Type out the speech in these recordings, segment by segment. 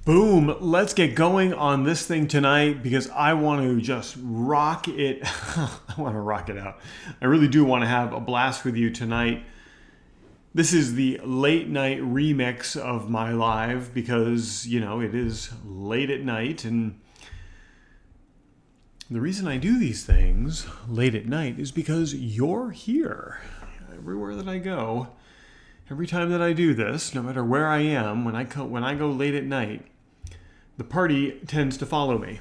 Boom, let's get going on this thing tonight because I want to just rock it. I want to rock it out. I really do want to have a blast with you tonight. This is the late night remix of my live because, it is late at night. And the reason I do these things late at night is because you're here. Everywhere that I go, every time that I do this, no matter where I am, when I go late at night, the party tends to follow me.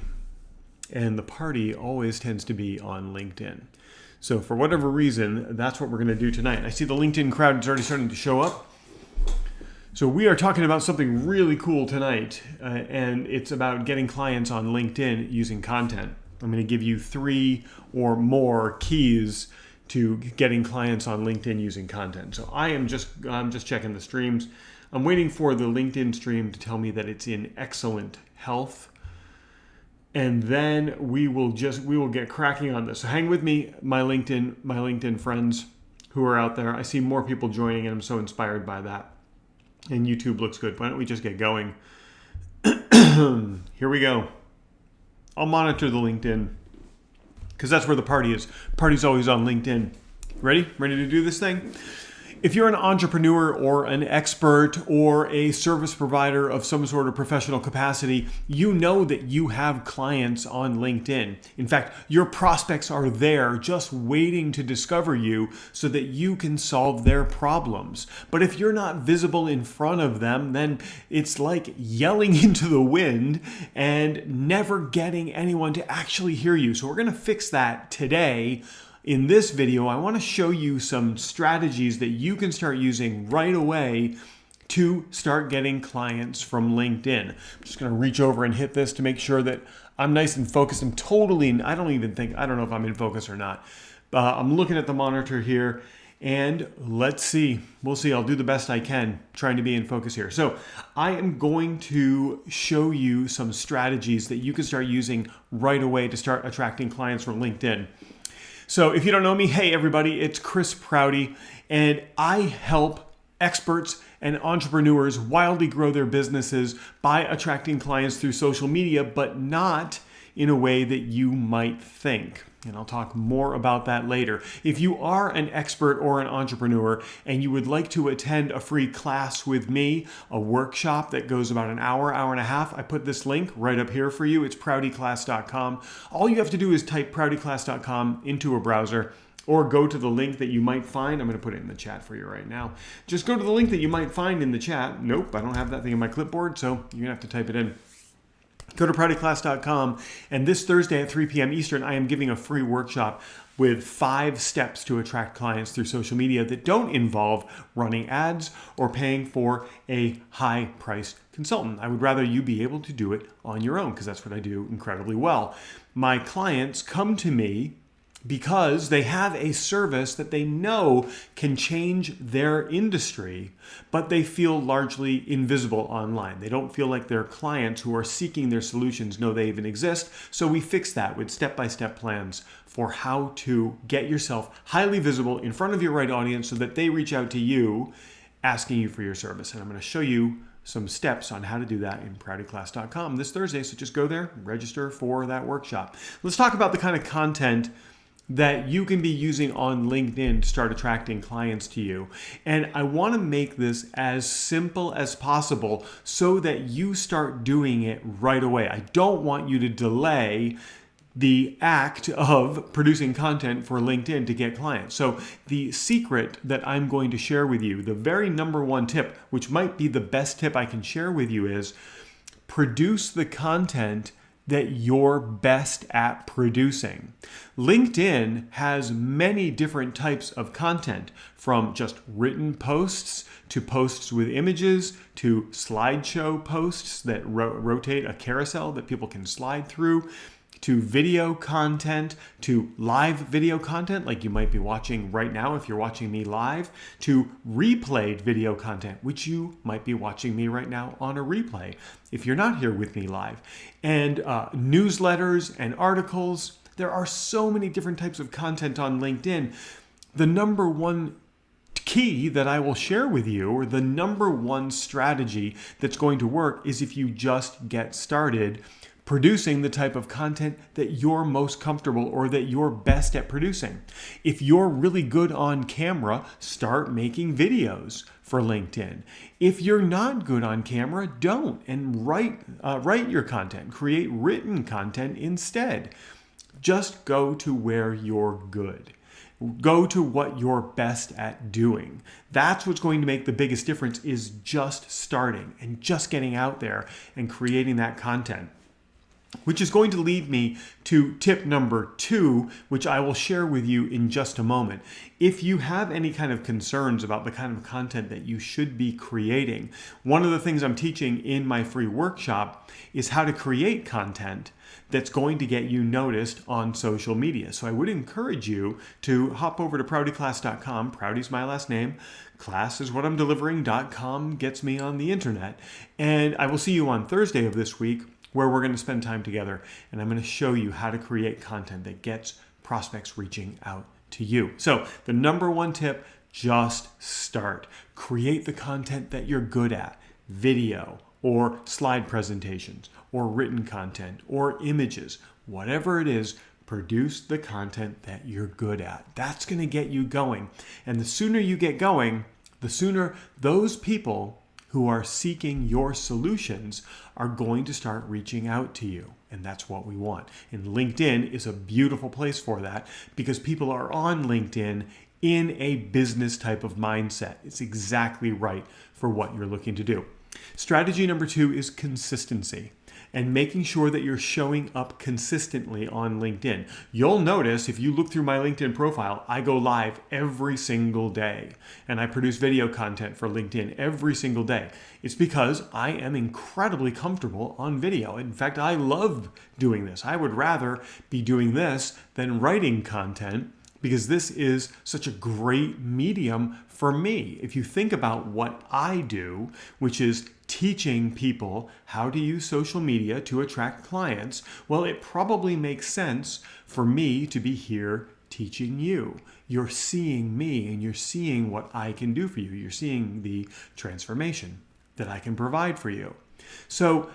And the party always tends to be on LinkedIn. So for whatever reason, that's what we're going to do tonight. I see the LinkedIn crowd is already starting to show up. So we are talking about something really cool tonight, and it's about getting clients on LinkedIn using content. I'm going to give you 3 or more keys to getting clients on LinkedIn using content. So I'm just checking the streams. I'm waiting for the LinkedIn stream to tell me that it's in excellent health. And then we will get cracking on this. So hang with me, my LinkedIn friends who are out there. I see more people joining and I'm so inspired by that. And YouTube looks good. Why don't we just get going? Here we go. I'll monitor the LinkedIn because that's where the party is. Party's always on LinkedIn. Ready? Ready to do this thing? If you're an entrepreneur or an expert or a service provider of some sort of professional capacity, you know that you have clients on LinkedIn. In fact, your prospects are there just waiting to discover you so that you can solve their problems. But if you're not visible in front of them, then it's like yelling into the wind and never getting anyone to actually hear you. So we're going to fix that today. In this video, I want to show you some strategies that you can start using right away to start getting clients from LinkedIn. I'm just going to reach over and hit this to make sure that I'm nice and focused. I don't know if I'm in focus or not. I'm looking at the monitor here and let's see. We'll see. I'll do the best I can trying to be in focus here. So I am going to show you some strategies that you can start using right away to start attracting clients from LinkedIn. So if you don't know me, hey everybody, it's Chris Prouty, and I help experts and entrepreneurs wildly grow their businesses by attracting clients through social media, but not in a way that you might think. And I'll talk more about that later. If you are an expert or an entrepreneur and you would like to attend a free class with me, a workshop that goes about an hour and a half, I put this link right up here for you. It's proutyclass.com. All you have to do is type proutyclass.com into a browser or go to the link that you might find. I'm going to put it in the chat for you right now. Just go to the link that you might find in the chat. Nope, I don't have that thing in my clipboard, so you're going to have to type it in. Go to proutyclass.com, and this Thursday at 3 p.m. Eastern, I am giving a free workshop with 5 steps to attract clients through social media that don't involve running ads or paying for a high-priced consultant. I would rather you be able to do it on your own because that's what I do incredibly well. My clients come to me because they have a service that they know can change their industry, but they feel largely invisible online. They don't feel like their clients who are seeking their solutions know they even exist. So we fix that with step-by-step plans for how to get yourself highly visible in front of your right audience so that they reach out to you asking you for your service. And I'm going to show you some steps on how to do that in proutyclass.com this Thursday. So just go there, register for that workshop. Let's talk about the kind of content that you can be using on LinkedIn to start attracting clients to you. And I want to make this as simple as possible so that you start doing it right away. I don't want you to delay the act of producing content for LinkedIn to get clients. So the secret that I'm going to share with you, the very number one tip, which might be the best tip I can share with you, is produce the content that you're best at producing. LinkedIn has many different types of content, from just written posts to posts with images to slideshow posts that rotate a carousel that people can slide through, to video content, to live video content like you might be watching right now if you're watching me live, to replayed video content, which you might be watching me right now on a replay if you're not here with me live, and newsletters and articles. There are so many different types of content on LinkedIn. The number one key that I will share with you, or the number one strategy that's going to work, is if you just get started producing the type of content that you're most comfortable or that you're best at producing. If you're really good on camera, start making videos for LinkedIn. If you're not good on camera, don't, and write your content. Create written content instead. Just go to where you're good. Go to what you're best at doing. That's what's going to make the biggest difference, is just starting and just getting out there and creating that content. Which is going to lead me to tip number 2, which I will share with you in just a moment. If you have any kind of concerns about the kind of content that you should be creating, one of the things I'm teaching in my free workshop is how to create content that's going to get you noticed on social media. So I would encourage you to hop over to proutyclass.com. Prouty's my last name. Class is what I'm delivering.com gets me on the internet. And I will see you on Thursday of this week, where we're going to spend time together, and I'm going to show you how to create content that gets prospects reaching out to you. So the number one tip, just start. Create the content that you're good at. Video or slide presentations or written content or images. Whatever it is, produce the content that you're good at. That's going to get you going. And the sooner you get going, the sooner those people who are seeking your solutions are going to start reaching out to you. And that's what we want. And LinkedIn is a beautiful place for that, because people are on LinkedIn in a business type of mindset. It's exactly right for what you're looking to do. Strategy number 2 is consistency, and making sure that you're showing up consistently on LinkedIn. You'll notice if you look through my LinkedIn profile, I go live every single day, and I produce video content for LinkedIn every single day. It's because I am incredibly comfortable on video. In fact, I love doing this. I would rather be doing this than writing content, because this is such a great medium for me. If you think about what I do, which is teaching people how to use social media to attract clients, well, it probably makes sense for me to be here teaching you. You're seeing me and you're seeing what I can do for you. You're seeing the transformation that I can provide for you. So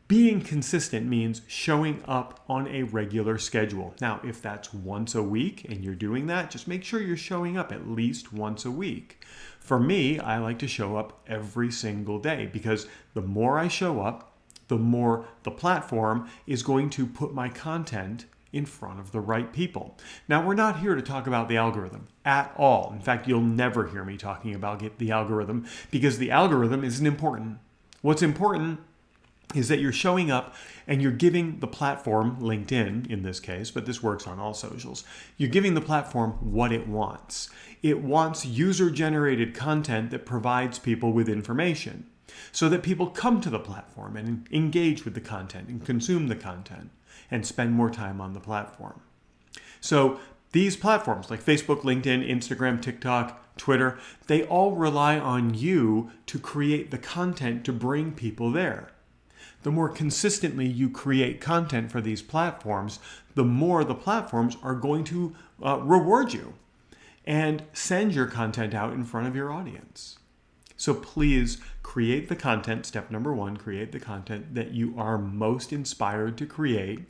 being consistent means showing up on a regular schedule. Now, if that's once a week and you're doing that, just make sure you're showing up at least once a week. For me, I like to show up every single day, because the more I show up, the more the platform is going to put my content in front of the right people. Now, we're not here to talk about the algorithm at all. In fact, you'll never hear me talking about the algorithm, because the algorithm isn't important. What's important is that you're showing up and you're giving the platform, LinkedIn in this case, but this works on all socials, you're giving the platform what it wants. It wants user-generated content that provides people with information, so that people come to the platform and engage with the content and consume the content and spend more time on the platform. So these platforms like Facebook, LinkedIn, Instagram, TikTok, Twitter, they all rely on you to create the content to bring people there. The more consistently you create content for these platforms, the more the platforms are going to reward you and send your content out in front of your audience. So please create the content. Step number 1, create the content that you are most inspired to create,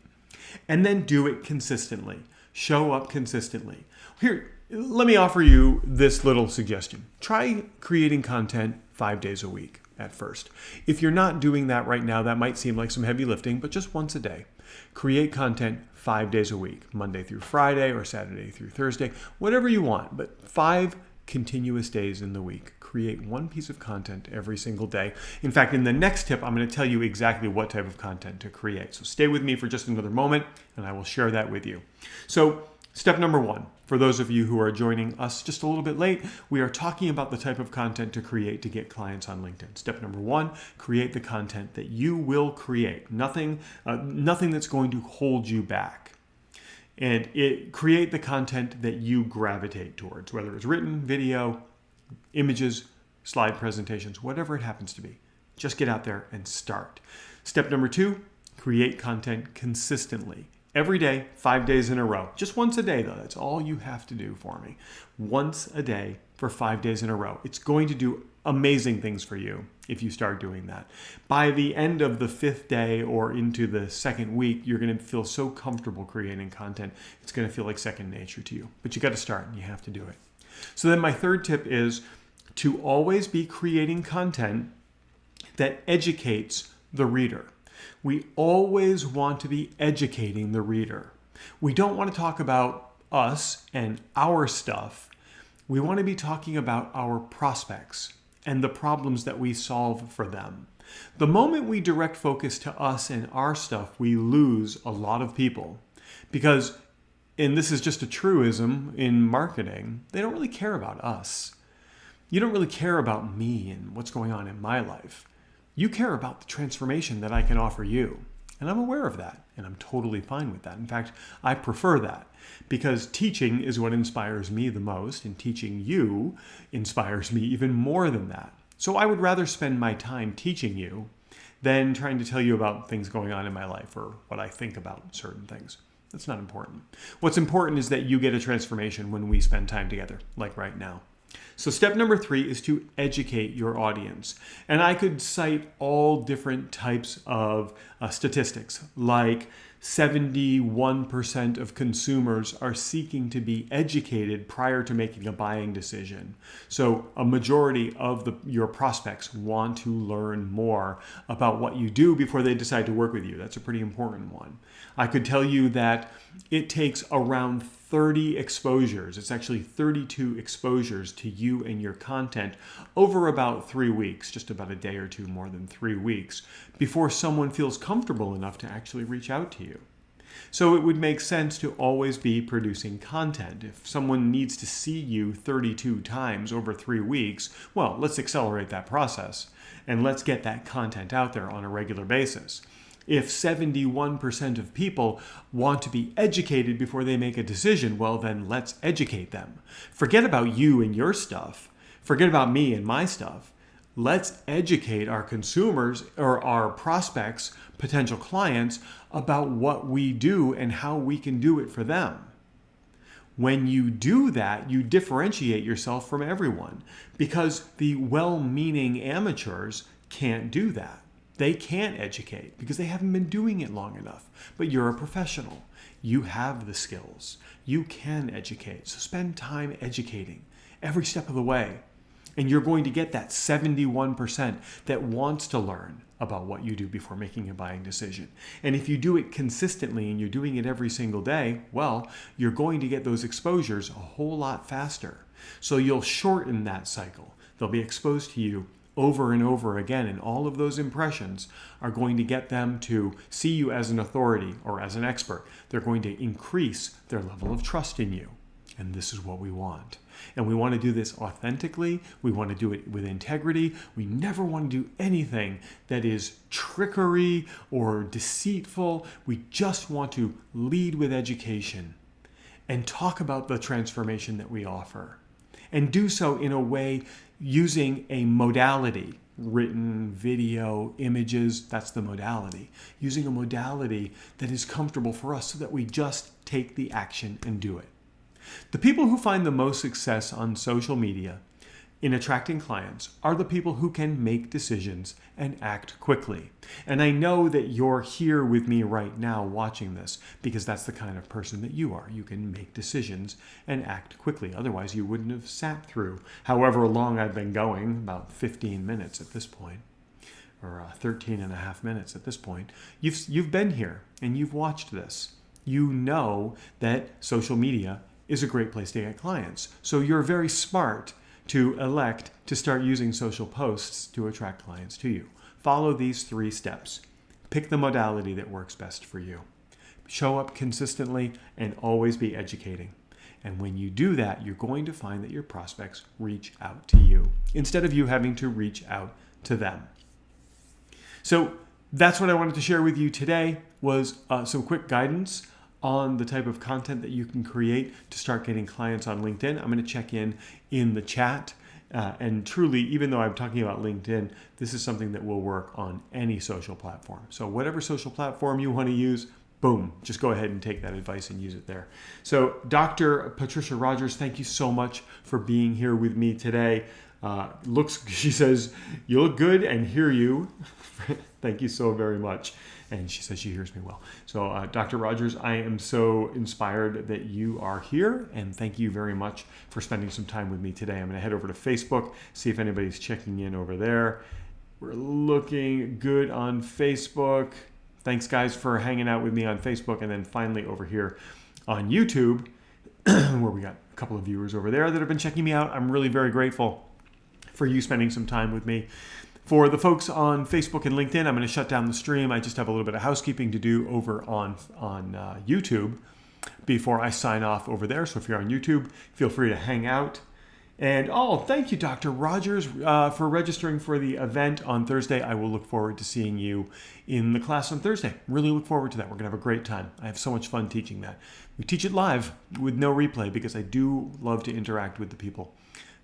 and then do it consistently. Show up consistently. Here, let me offer you this little suggestion. Try creating content 5 days a week at first. If you're not doing that right now, that might seem like some heavy lifting, but just once a day. Create content 5 days a week, Monday through Friday or Saturday through Thursday, whatever you want, but 5 continuous days in the week. Create one piece of content every single day. In fact, in the next tip, I'm going to tell you exactly what type of content to create. So stay with me for just another moment, and I will share that with you. So step number 1, for those of you who are joining us just a little bit late, we are talking about the type of content to create to get clients on LinkedIn. Step number 1, create the content that you will create. Nothing that's going to hold you back. And create the content that you gravitate towards, whether it's written, video, images, slide presentations, whatever it happens to be. Just get out there and start. Step number 2, create content consistently. Every day, 5 days in a row. Just once a day, though. That's all you have to do for me. Once a day, for 5 days in a row. It's going to do amazing things for you if you start doing that. By the end of the 5th day or into the 2nd week, you're going to feel so comfortable creating content. It's going to feel like second nature to you. But you got to start and you have to do it. So then my third tip is to always be creating content that educates the reader. We always want to be educating the reader. We don't want to talk about us and our stuff. We want to be talking about our prospects and the problems that we solve for them. The moment we direct focus to us and our stuff, we lose a lot of people because, and this is just a truism in marketing, they don't really care about us. You don't really care about me and what's going on in my life. You care about the transformation that I can offer you. And I'm aware of that, and I'm totally fine with that. In fact, I prefer that because teaching is what inspires me the most, and teaching you inspires me even more than that. So I would rather spend my time teaching you than trying to tell you about things going on in my life or what I think about certain things. That's not important. What's important is that you get a transformation when we spend time together, like right now. So step number 3 is to educate your audience. And I could cite all different types of statistics, like 71% of consumers are seeking to be educated prior to making a buying decision. So a majority of your prospects want to learn more about what you do before they decide to work with you. That's a pretty important one. I could tell you that it takes around 30 exposures. It's actually 32 exposures to you and your content over about 3 weeks, just about a day or two more than 3 weeks, before someone feels comfortable enough to actually reach out to you. So it would make sense to always be producing content. If someone needs to see you 32 times over 3 weeks, well, let's accelerate that process and let's get that content out there on a regular basis. If 71% of people want to be educated before they make a decision, well, then let's educate them. Forget about you and your stuff. Forget about me and my stuff. Let's educate our consumers or our prospects, potential clients, about what we do and how we can do it for them. When you do that, you differentiate yourself from everyone because the well-meaning amateurs can't do that. They can't educate because they haven't been doing it long enough. But you're a professional. You have the skills. You can educate. So spend time educating every step of the way. And you're going to get that 71% that wants to learn about what you do before making a buying decision. And if you do it consistently and you're doing it every single day, well, you're going to get those exposures a whole lot faster. So you'll shorten that cycle. They'll be exposed to you over and over again, and all of those impressions are going to get them to see you as an authority or as an expert. They're going to increase their level of trust in you, and this is what we want. And we want to do this authentically. We want to do it with integrity. We never want to do anything that is trickery or deceitful. We just want to lead with education and talk about the transformation that we offer, and do so in a way using a modality, written, video, images, that's the modality. Using a modality that is comfortable for us so that we just take the action and do it. The people who find the most success on social media in attracting clients are the people who can make decisions and act quickly. And I know that you're here with me right now watching this because that's the kind of person that you are. You can make decisions and act quickly. Otherwise, you wouldn't have sat through however long I've been going, about 15 minutes at this point, or 13 and a half minutes at this point. You've been here and you've watched this. You know that social media is a great place to get clients. So you're very smart to elect to start using social posts to attract clients to you. Follow these 3 steps. Pick the modality that works best for you. Show up consistently and always be educating. And when you do that, you're going to find that your prospects reach out to you instead of you having to reach out to them. So that's what I wanted to share with you today was some quick guidance on the type of content that you can create to start getting clients on LinkedIn. I'm going to check in the chat. And truly, even though I'm talking about LinkedIn, this is something that will work on any social platform. So whatever social platform you want to use, boom, just go ahead and take that advice and use it there. So Dr. Patricia Rogers, thank you so much for being here with me today. She says, you look good and hear you. Thank you so very much. And she says she hears me well. So Dr. Rogers, I am so inspired that you are here, and thank you very much for spending some time with me today. I'm going to head over to Facebook, see if anybody's checking in over there. We're looking good on Facebook. Thanks, guys, for hanging out with me on Facebook. And then finally over here on YouTube, where we got a couple of viewers over there that have been checking me out. I'm really very grateful for you spending some time with me. For the folks on Facebook and LinkedIn, I'm going to shut down the stream. I just have a little bit of housekeeping to do over on YouTube before I sign off over there. So if you're on YouTube, feel free to hang out. And thank you, Dr. Rogers, for registering for the event on Thursday. I will look forward to seeing you in the class on Thursday. Really look forward to that. We're going to have a great time. I have so much fun teaching that. We teach it live with no replay because I do love to interact with the people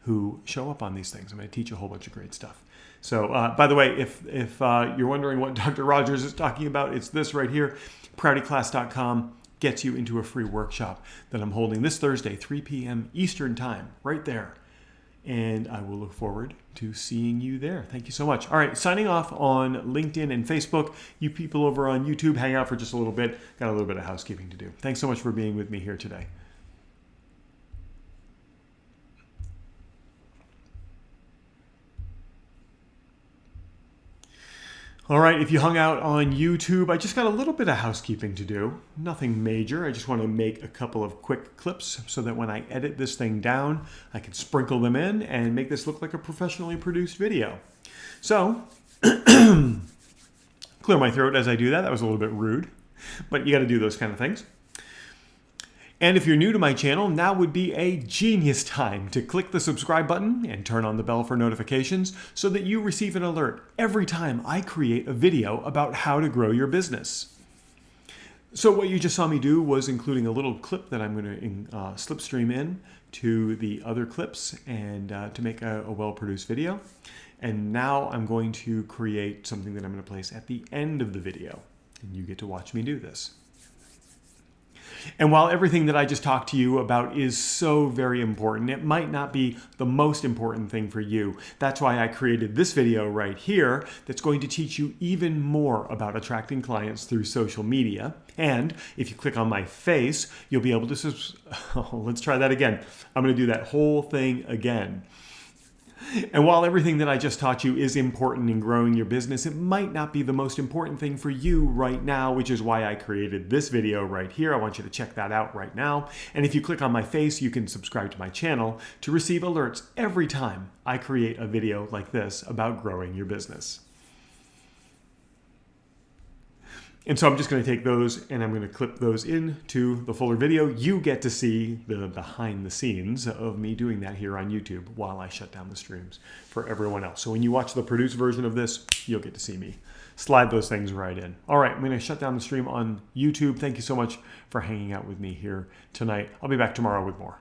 who show up on these things. I'm going to teach a whole bunch of great stuff. So, by the way, if you're wondering what Dr. Rogers is talking about, it's this right here. ProutyClass.com gets you into a free workshop that I'm holding this Thursday, 3 p.m. Eastern Time, right there. And I will look forward to seeing you there. Thank you so much. All right, signing off on LinkedIn and Facebook. You people over on YouTube, hang out for just a little bit. Got a little bit of housekeeping to do. Thanks so much for being with me here today. All right, if you hung out on YouTube, I just got a little bit of housekeeping to do. Nothing major. I just want to make a couple of quick clips so that when I edit this thing down, I can sprinkle them in and make this look like a professionally produced video. So, clear my throat as I do that. That was a little bit rude, but you got to do those kind of things. And if you're new to my channel, now would be a genius time to click the subscribe button and turn on the bell for notifications so that you receive an alert every time I create a video about how to grow your business. So what you just saw me do was including a little clip that I'm going to slipstream in to the other clips and to make a well-produced video. And now I'm going to create something that I'm going to place at the end of the video. And you get to watch me do this. And while everything that I just talked to you about is so very important, it might not be the most important thing for you. That's why I created this video right here that's going to teach you even more about attracting clients through social media. And if you click on my face, you'll be able to let's try that again. I'm going to do that whole thing again. And while everything that I just taught you is important in growing your business, it might not be the most important thing for you right now, which is why I created this video right here. I want you to check that out right now. And if you click on my face, you can subscribe to my channel to receive alerts every time I create a video like this about growing your business. And so I'm just going to take those and I'm going to clip those into the fuller video. You get to see the behind the scenes of me doing that here on YouTube while I shut down the streams for everyone else. So when you watch the produced version of this, you'll get to see me slide those things right in. All right, I'm going to shut down the stream on YouTube. Thank you so much for hanging out with me here tonight. I'll be back tomorrow with more.